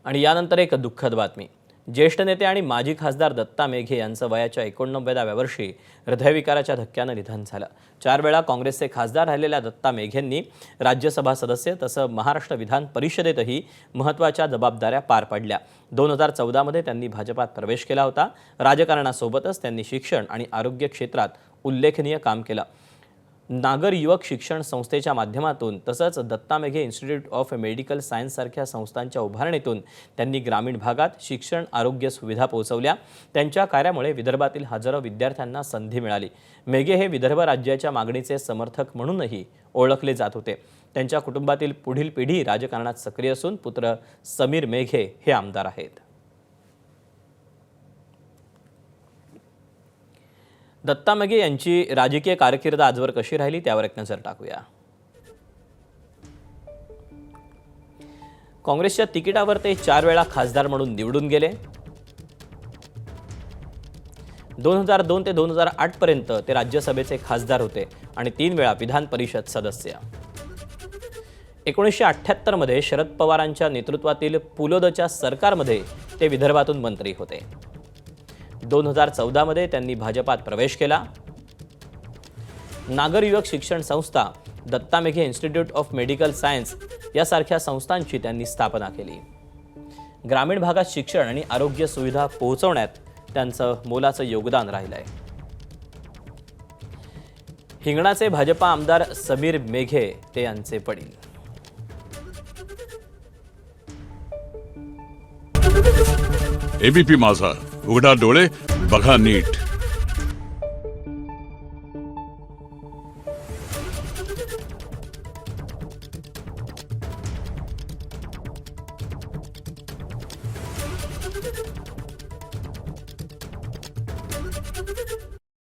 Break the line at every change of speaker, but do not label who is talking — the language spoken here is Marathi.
आणि यानंतर एक दुःखद बातमी। ज्येष्ठ नेते आणि माजी खासदार दत्ता मेघे यांचं वयाच्या 89व्या वर्षी हृदयविकाराच्या धक्क्यानं निधन झालं। 4 वेळा काँग्रेसचे खासदार राहिलेल्या दत्ता मेघेंनी राज्यसभा सदस्य तसं महाराष्ट्र विधान परिषदेतही महत्त्वाच्या जबाबदाऱ्या पार पाडल्या। 2014 मध्ये त्यांनी भाजपात प्रवेश केला होता। राजकारणासोबतच त्यांनी शिक्षण आणि आरोग्य क्षेत्रात उल्लेखनीय काम केलं। नागर युवक शिक्षण संस्थेच्या माध्यमातून तसंच Datta Meghe Institute of Medical Science सारख्या संस्थांच्या उभारणीतून त्यांनी ग्रामीण भागात शिक्षण आरोग्य सुविधा पोहोचवल्या। त्यांच्या कार्यामुळे विदर्भातील हजारो विद्यार्थ्यांना संधी मिळाली। मेघे हे विदर्भ राज्याच्या मागणीचे समर्थक म्हणूनही ओळखले जात होते। त्यांच्या कुटुंबातील पुढील पिढी राजकारणात सक्रिय असून पुत्र समीर मेघे हे आमदार आहेत। दत्ता मेघे यांची राजकीय कारकीर्द आजवर कशी राहिली त्यावर एक नजर टाकूया। काँग्रेसच्या तिकिटावर ते 4 वेळा खासदार म्हणून निवडून गेले। 2002 ते 2008 पर्यंत ते राज्यसभेचे खासदार होते आणि 3 वेळा विधान परिषद सदस्य। 1978 मध्ये शरद पवारांच्या नेतृत्वातील पुलोदच्या सरकारमध्ये ते विदर्भातून मंत्री होते। 2014 मध्ये त्यांनी भाजपात प्रवेश केला। नागर Yuvak Shikshan Sanstha, Datta Meghe Institute of Medical Science यासारख्या संस्थांची त्यांनी स्थापना केली। ग्रामीण भागात शिक्षण आणि आरोग्य सुविधा पोहोचवण्यात त्यांचं मोलाचं योगदान राहिलंय। हिंगणाचे भाजपा आमदार समीर मेघे ते यांचे वडील।
एबीपी माझा, उघडा डोळे बघा नीट।